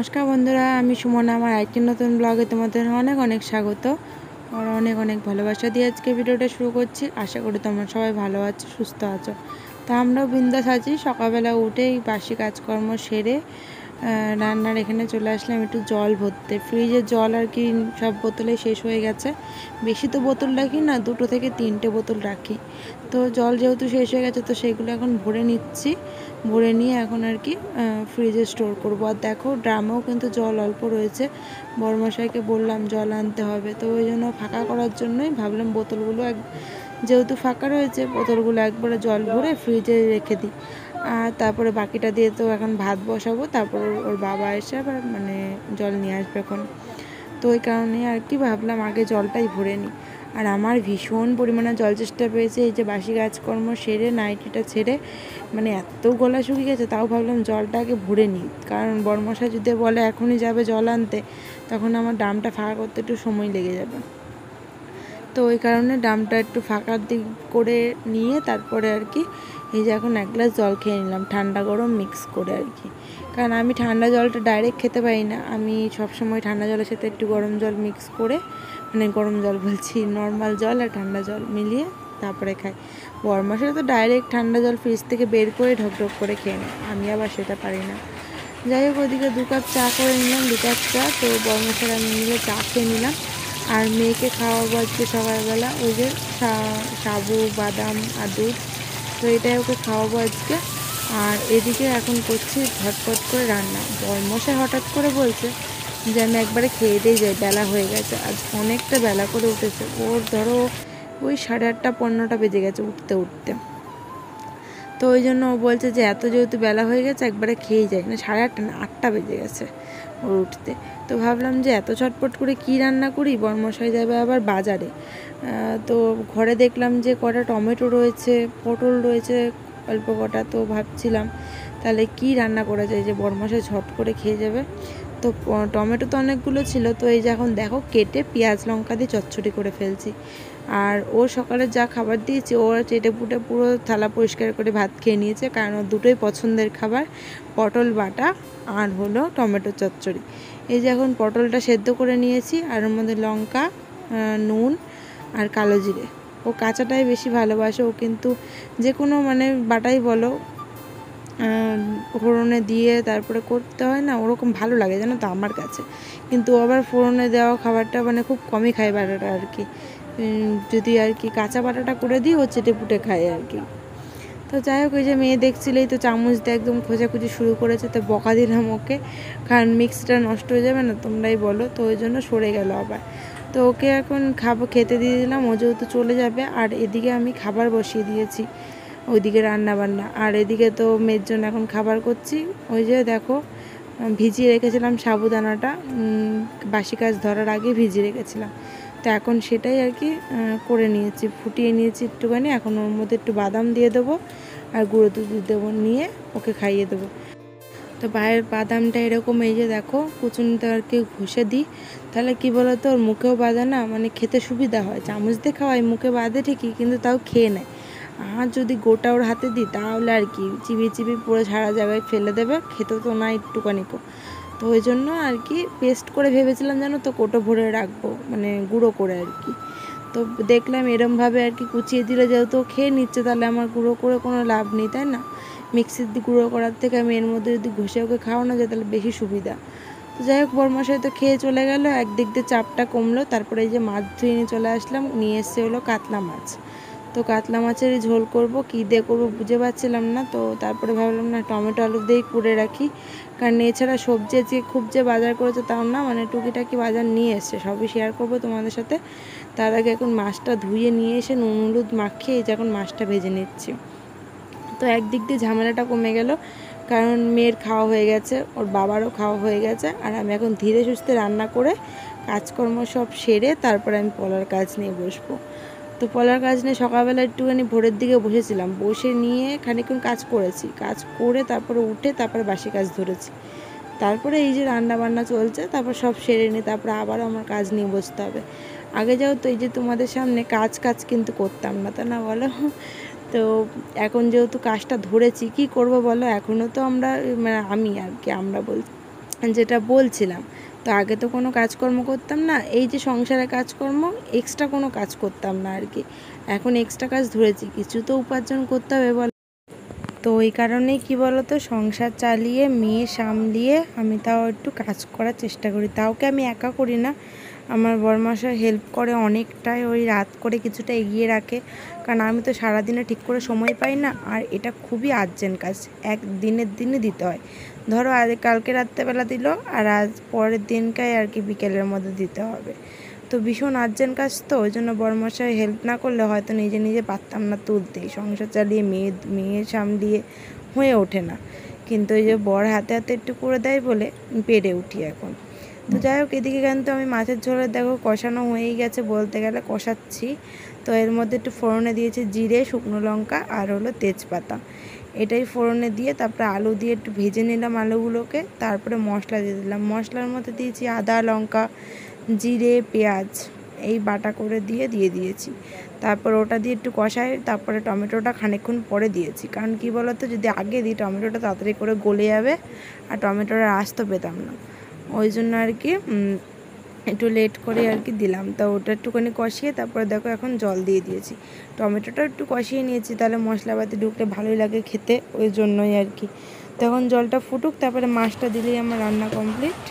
নমস্কার বন্ধুরা, আমি সুমনা। আমার একটি নতুন ব্লগে তোমাদের অনেক অনেক স্বাগত আর অনেক অনেক ভালোবাসা দিয়ে আজকে ভিডিওটা শুরু করছি। আশা করি তোমরা সবাই ভালো আছো, সুস্থ আছো। তো আমরাও বিন্দাস আছি। সকালবেলা উঠেই বাসি কাজকর্ম সেরে রান্নার এখানে চলে আসলাম একটু জল ভরতে। ফ্রিজের জল আর কি সব বোতলে শেষ হয়ে গেছে। বেশি তো বোতল রাখি না, 2 থেকে 3টে বোতল রাখি। তো জল যেহেতু শেষ হয়ে গেছে, তো সেগুলো এখন ভরে নিচ্ছি। ভরে নিয়ে এখন আর কি ফ্রিজে স্টোর করবো। আর দেখো, ড্রামেও কিন্তু জল অল্প রয়েছে। বড়মশাইকে বললাম জল আনতে হবে, তো ওই জন্য ফাঁকা করার জন্যই ভাবলাম বোতলগুলো যেহেতু ফাঁকা রয়েছে, বোতলগুলো একবারে জল ভরে ফ্রিজে রেখে দিই। আর তারপরে বাকিটা দিয়ে তো এখন ভাত বসাবো, তারপর ওর বাবা এসে আবার জল নিয়ে আসবে এখন। তো ওই কারণে আর কি ভাবলাম আগে জলটাই ভরে নিই। আর আমার ভীষণ পরিমাণে জল চেষ্টা পেয়েছে। এই যে বাসি কাজকর্ম সেরে নাইটিটা ছেড়ে এত গলা শুকিয়ে গেছে, তাও ভাবলাম জলটা আগে ভরে নিই। কারণ বড়মশাই যদি বলে এখনই যাবে জল আনতে, তখন আমার ড্রামটা ফাঁকা করতে একটু সময় লেগে যাবে। তো ওই কারণে ড্রামটা একটু ফাঁকার দিক করে নিয়ে তারপরে আর কি এই যে এখন 1 গ্লাস জল খেয়ে নিলাম, ঠান্ডা গরম মিক্স করে আর কি। কারণ আমি ঠান্ডা জলটা ডাইরেক্ট খেতে পারি না। আমি সবসময় ঠান্ডা জলের সাথে একটু গরম জল মিক্স করে, গরম জল বলছি, নর্মাল জল আর ঠান্ডা জল মিলিয়ে তারপরে খাই। বড়মশাই তো ডাইরেক্ট ঠান্ডা জল ফ্রিজ থেকে বের করে ঢকঢক করে খেয়ে নেয়, আমি আবার সেটা পারি না। যাই হোক, ওদিকে 2 কাপ চা করে নিলাম, 2 কাপ চা। তো বড়মশাই আমি মিলে চা খেয়ে নিলাম। আর মেয়েকে খাওয়াবো আজকে সকালবেলা ওই যে সাবু বাদাম আর দুধ, তো এটাই ওকে খাওয়াবো আজকে। আর এদিকে এখন করছি ঝটপট করে রান্না। বড়মশাই হঠাৎ করে বলছে যে আমি একবারে খেয়ে দিয়ে যাই, বেলা হয়ে গেছে। আজ অনেকটা বেলা করে উঠেছে ওর, ধরো ওই 8:30 9টা বেজে গেছে উঠতে উঠতে। তো ওই জন্য ও বলছে যে এত যেহেতু বেলা হয়ে গেছে একবারে খেয়ে যায়। 8:30 না, 8টা বেজে গেছে ওর উঠতে। তো ভাবলাম যে এত ছটপট করে কি রান্না করি, বড়মশাই যাবে আবার বাজারে। তো ঘরে দেখলাম যে কটা টমেটো রয়েছে, পটল রয়েছে অল্প কটা। তো ভাবছিলাম তাহলে কি রান্না করা যায় যে বড়মশাই ঝট করে খেয়ে যাবে। তো টমেটো তো অনেকগুলো ছিল, তো এই যে এখন দেখো কেটে পেঁয়াজ লঙ্কা দিয়ে চচ্চড়ি করে ফেলছি। আর ও সকালে যা খাবার দিয়েছি, ও চেটে পুটে পুরো থালা পরিষ্কার করে ভাত খেয়ে নিয়েছে, কারণ ওর দুটোই পছন্দের খাবার, পটল বাটা আর হলো টমেটো চচ্চড়ি। এই যে এখন পটলটা সেদ্ধ করে নিয়েছি, আর ওর মধ্যে লঙ্কা, নুন আর কালো জিরে। ও কাঁচাটাই বেশি ভালোবাসে। ও কিন্তু যে কোনো বাটাই বলো, ফোড়নে দিয়ে তারপরে করতে হয় না, ওরকম ভালো লাগে জানো তো আমার কাছে। কিন্তু আবার ফোড়নে দেওয়া খাবারটা খুব কমই খায় বাটাটা আর কি। যদি আর কি কাঁচা বাটাটা করে দিই, ও চেটে পুটে খায় আর কি। তো যাই হোক, ওই যে মেয়ে দেখছিলেই তো চামচ দিয়ে একদম খোঁজাখুঁজি শুরু করেছে। তো বকা দিলাম ওকে, কারণ মিক্সটা নষ্ট হয়ে যাবে না, তোমরাই বলো। তো ওই জন্য সরে গেল আবার। তো ওকে এখন খেতে দিয়ে দিলাম, ও যেহেতু চলে যাবে। আর এদিকে আমি খাবার বসিয়ে দিয়েছি, ওইদিকে রান্না বান্না। আর এদিকে তো মেয়ের জন্য এখন খাবার করছি। ওই যে দেখো, ভিজিয়ে রেখেছিলাম সাবুদানাটা, বাসি কাজ ধরার আগে ভিজিয়ে রেখেছিলাম। তো এখন সেটাই আর কি করে নিয়েছি, ফুটিয়ে নিয়েছি একটুখানি। এখন ওর মধ্যে একটু বাদাম দিয়ে দেবো আর গুঁড়ো দুধ দেবো, নিয়ে ওকে খাইয়ে দেবো। তো বাদামটা এরকম এই যে দেখো কুচুনিতে আর কি ঘষে দিই, তাহলে কি বলো তো, ওর মুখেও বাঁধে না, খেতে সুবিধা হয়। চামচ দিয়ে খাওয়াই, মুখে বাঁধে ঠিকই, কিন্তু তাও খেয়ে নেয়। আর যদি গোটা ওর হাতে দিই, তাহলে আর কি চিবিয়ে চিবিয়ে পুরো সারা জায়গায় ফেলে দেবে, খেতে তো না একটুখানিকও। তো ওই জন্য আর কি পেস্ট করে ভেবেছিলাম যেন, তো কোটো ভরে রাখবো, গুঁড়ো করে আর কি। তো দেখলাম এরমভাবে আর কি কুচিয়ে দিলে, যেহেতু খেয়ে নিচ্ছে, তাহলে আমার গুঁড়ো করে কোনো লাভ নেই, তাই না? মিক্সির দিয়ে গুঁড়ো করার থেকে আমি এর মধ্যে যদি ঘষে ওকে খাওয়ানো যায়, তাহলে বেশি সুবিধা। তো যাই হোক, বড়মশাই তো খেয়ে চলে গেল, একদিক দিয়ে চাপটা কমলো। তারপরে এই যে মাছ ধুয়ে নিয়ে চলে আসলাম, নিয়ে এসছে হলো কাতলা মাছ। তো কাতলা মাছেরই ঝোল করব, কী দিয়ে করবো বুঝে পাচ্ছিলাম না। তো তারপরে ভাবলাম না, টমেটো আলু দিয়েই করে রাখি, কারণ এছাড়া সবজি আজকে খুব যে বাজার করেছে তাও না, টুকিটাকি বাজার নিয়ে এসছে, সবই শেয়ার করবো তোমাদের সাথে। তার আগে এখন মাছটা ধুয়ে নিয়ে এসে নুন হলুদ মাখিয়ে এই যে এখন মাছটা ভেজে নিচ্ছি। তো একদিক দিয়ে ঝামেলাটা কমে গেল, কারণ মেয়ের খাওয়া হয়ে গেছে, ওর বাবারও খাওয়া হয়ে গেছে। আর আমি এখন ধীরে সুস্থে রান্না করে কাজকর্ম সব সেরে তারপরে আমি পলার কাজ নিয়ে বসবো। তো পলার কাজ নিয়ে সকালবেলা একটুখানি ভোরের দিকে বসেছিলাম, বসে নিয়ে খানিকক্ষণ কাজ করেছি, কাজ করে তারপরে উঠে তারপরে বাসি কাজ ধরেছি। তারপরে এই যে রান্না বান্না চলছে, তারপর সব সেরে নিয়ে তারপরে আবারও আমার কাজ নিয়ে বসতে হবে। আগে যাও তো এই যে তোমাদের সামনে কাজ কিন্তু করতাম না, তা না বলো? তো এখন যেহেতু কাজটা ধরেছি, কি করব বলো? এখনও তো আমরা আমি আর কি আমরা যেটা বলছিলাম, তো আগে তো কোনো কাজকর্ম করতাম না, এই যে সংসারে কাজকর্ম এক্সট্রা কোনো কাজ করতাম না আর কি। এখন এক্সট্রা কাজ ধরেছি, কিছু তো উপার্জন করতে হবে বল। তো ওই কারণেই কি বলতো, সংসার চালিয়ে মেয়ে সামলিয়ে আমি তাও একটু কাজ করার চেষ্টা করি। তাও কি আমি একা করি না, আমার বড়মশাই হেল্প করে অনেকটাই, ওই রাত করে কিছুটা এগিয়ে রাখে, কারণ আমি তো সারাদিনে ঠিক করে সময় পাই না। আর এটা খুবই আর্জেন্ট কাজ, এক দিনের দিনে দিতে হয়। ধরো আজ কালকে রাত্রেবেলা দিল, আর আজ পরের দিনকাই আর কি বিকেলের মধ্যে দিতে হবে। তো ভীষণ আর্জেন্ট কাজ, তো ওই জন্য বড়মশাই হেল্প না করলে হয়তো নিজে নিজে পারতাম না তুলতেই। সংসার চালিয়ে মেয়ে সামলিয়ে হয়ে ওঠে না, কিন্তু ওই যে বর হাতে হাতে একটু করে দেয় বলে পেরে উঠি এখন। তো যাই হোক, এদিকে কিন্তু আমি মাছের ঝোলের দেখো কষানো হয়েই গেছে, বলতে গেলে কষাচ্ছি। তো এর মধ্যে একটু ফোড়নে দিয়েছি জিরে, শুকনো লঙ্কা আর হলো তেজপাতা, এটাই ফোড়নে দিয়ে তারপরে আলু দিয়ে একটু ভেজে নিলাম আলুগুলোকে। তারপরে মশলা দিয়ে দিলাম, মশলার মধ্যে দিয়েছি আদা, লঙ্কা, জিরে, পেঁয়াজ, এই বাটা করে দিয়ে দিয়েছি। তারপর ওটা দিয়ে একটু কষাই, তারপরে টমেটোটা খানিকক্ষণ পরে দিয়েছি, কারণ কি বলতো, যদি আগে দিই টমেটোটা তাড়াতাড়ি করে গলে যাবে আর টমেটোটা আস্ত পেতাম না, ওই জন্য আর কি একটু লেট করে আর কি দিলাম। তো ওটা একটুখানি কষিয়ে তারপরে দেখো এখন জল দিয়ে দিয়েছি। টমেটোটা একটু কষিয়ে নিয়েছি, তাহলে মশলাপাতি ঢুকলে ভালোই লাগে খেতে, ওই জন্যই আর কি। তখন জলটা ফুটুক, তারপরে মাছটা দিলেই আমার রান্না কমপ্লিট।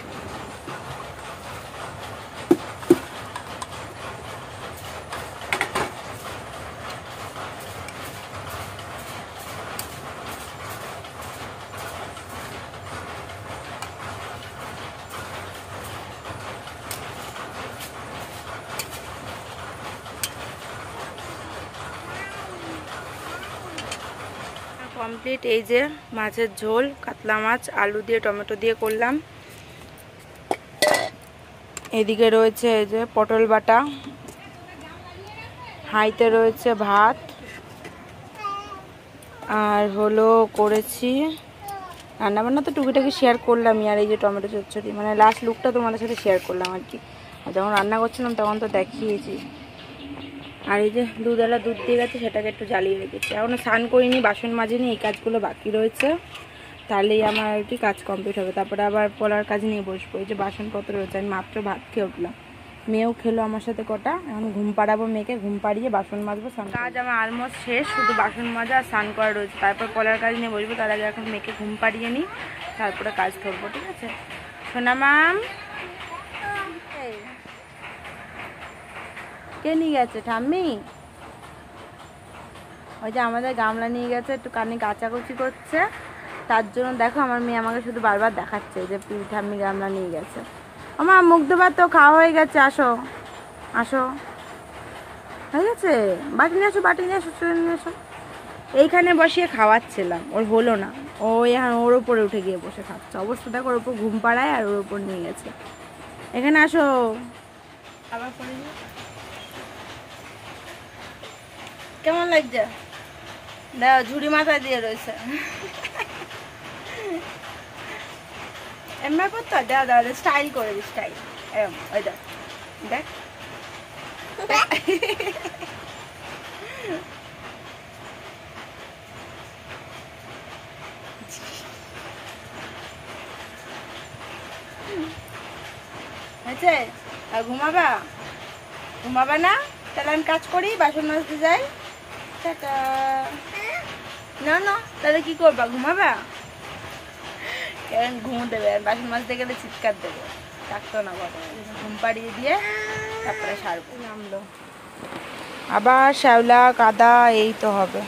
কমপ্লিট, এই যে মাছের ঝোল, কাতলা মাছ আলু দিয়ে টমেটো দিয়ে করলাম। এদিকে রয়েছে এই যে পটল বাটা, হাঁড়িতে রয়েছে ভাত, আর হলো করেছি রান্নাবান্না তো টুকিটাকি শেয়ার করলামই। আর এই যে টমেটো চচ্চড়ি, মানে লাস্ট লুকটা তোমাদের সাথে শেয়ার করলাম আর কি। আর যখন রান্না করছিলাম তখন তো দেখিয়েছি। আর এই যে দুধওয়ালা দুধ দিয়ে গেছে, সেটাকে একটু জ্বালিয়ে রেখেছি। এখনও স্নান করিনি, বাসন মাজিনি, এই কাজগুলো বাকি রয়েছে, তাহলেই আমার আর কি কাজ কমপ্লিট হবে। তারপরে আবার পলার কাজ নিয়ে বসবো। এই যে বাসনপত্র রয়েছে, আমি মাত্র ভাত খেয়ে উঠলাম, মেয়েও খেলো আমার সাথে কটা। এখন ঘুম পাড়াবো মেয়েকে, ঘুম পাড়িয়ে বাসন মাজবো। কাজ আমার অলমোস্ট শেষ, শুধু বাসন মাজা আর স্নান করা রয়েছে, তারপর পলার কাজ নিয়ে বসবো। তার আগে এখন মেয়েকে ঘুম পাড়িয়ে নিই, তারপরে কাজ ধরবো, ঠিক আছে সোনা মাম? কে নিয়ে গেছে? ঠাম্মি? ওই যে আমাদের গামলা নিয়ে গেছে, একটু কানে কাচাকুচি করছে, তার জন্য দেখো আমার মেয়ে আমাকে শুধু বারবার দেখাচ্ছে যে ঠাম্মি গামলা নিয়ে গেছে। আমার মুখ ধোবার তো খাওয়া হয়ে গেছে, আসো আসো, হয়ে গেছে, বাটি নিয়ে আসো, বাটি নিয়ে আসো, চলে নিয়ে আসো। এইখানে বসিয়ে খাওয়াচ্ছিলাম, ওর হলো না, ও এখন ওর ওপরে উঠে গিয়ে বসে খাচ্ছে। অবস্থা দেখো, ওর ওপর ঘুম পাড়ায় আর ওর ওপর নিয়ে গেছে। এখানে আসো, আবার করে কেমন লাগছে? দেখো ঝুড়ি মাথায় দিয়ে রয়েছে, এমনি করতো, দাও দাও স্টাইল করে দিই, স্টাইল এরকম, ওই দেখ দেখ হয়েছে। আর ঘুমাবা? ঘুমাবা না? তাহলে আমি কাজ করি, বাসন মাজতে যাই। টাটা। না না, তাহলে কি করবা? ঘুমাবা? কেন ঘুমো দেবে, আর বাসন মাজতে গেলে চিৎকার দেবে, ডাকতো না বাবা। ঘুম পাড়িয়ে দিয়ে তারপরে সারবো। নামলো আবার শ্যাওলা কাদা, এই তো হবে।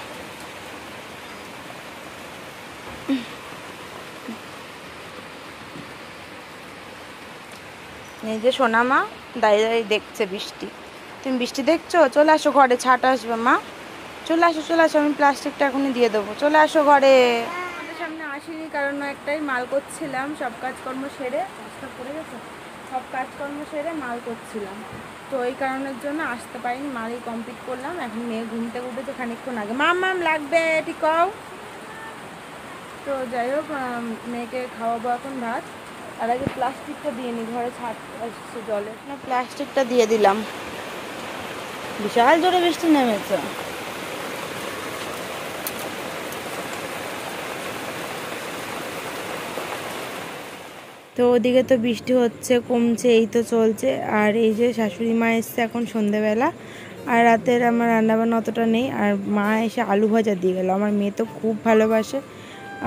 এই যে সোনা মা দাঁড়িয়ে দাঁড়িয়ে দেখছে বৃষ্টি। তুমি বৃষ্টি দেখছো? চলে আসো ঘরে, ছাট আসবে মা, চলে আসো চলে আসো, আমি প্লাস্টিকটা এখনই দিয়ে দেবো, চলে আসো ঘরে। আমাদের সামনে আসিনি কারণ একটাই, মাল করছিলাম, সব কাজকর্ম সেরে, কাজটা পড়ে গেছে, সব কাজকর্ম সেরে মাল করছিলাম, তো এই কারণের জন্য আসতে পারিনি। মালই কমপ্লিট করলাম। এখন মেয়ে ঘুমতে উঠেছে খানিকক্ষণ আগে। মাম মাম লাগবে ঠিক কও। তো যাই হোক, মেয়েকে খাওয়াবো এখন ভাত। তার আগে প্লাস্টিকটা দিয়ে নিই, ঘরে ছাট আসছে জলে, না প্লাস্টিকটা দিয়ে দিলাম। বিশাল জোরে বৃষ্টি নেমেছে। তো ওদিকে তো বৃষ্টি হচ্ছে, কমছে, এই তো চলছে। আর এই যে শাশুড়ি মা এসছে এখন সন্ধেবেলা, আর রাতের আমার রান্নাবান্না অতটা নেই। আর মা এসে আলু ভাজা দিয়ে গেল। আমার মেয়ে তো খুব ভালোবাসে।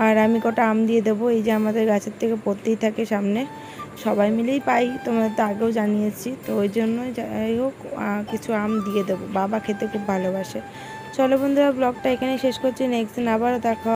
আর আমি কটা আম দিয়ে দেবো, এই যে আমাদের গাছের থেকে পড়তেই থাকে সামনে, সবাই মিলেই পাই, তোমাদের তো আগেও জানিয়েছি। তো ওই জন্য যাই হোক কিছু আম দিয়ে দেবো, বাবা খেতে খুব ভালোবাসে। চলো বন্ধুরা, ব্লগটা এখানেই শেষ করছি, নেক্সট দিন আবারও দেখা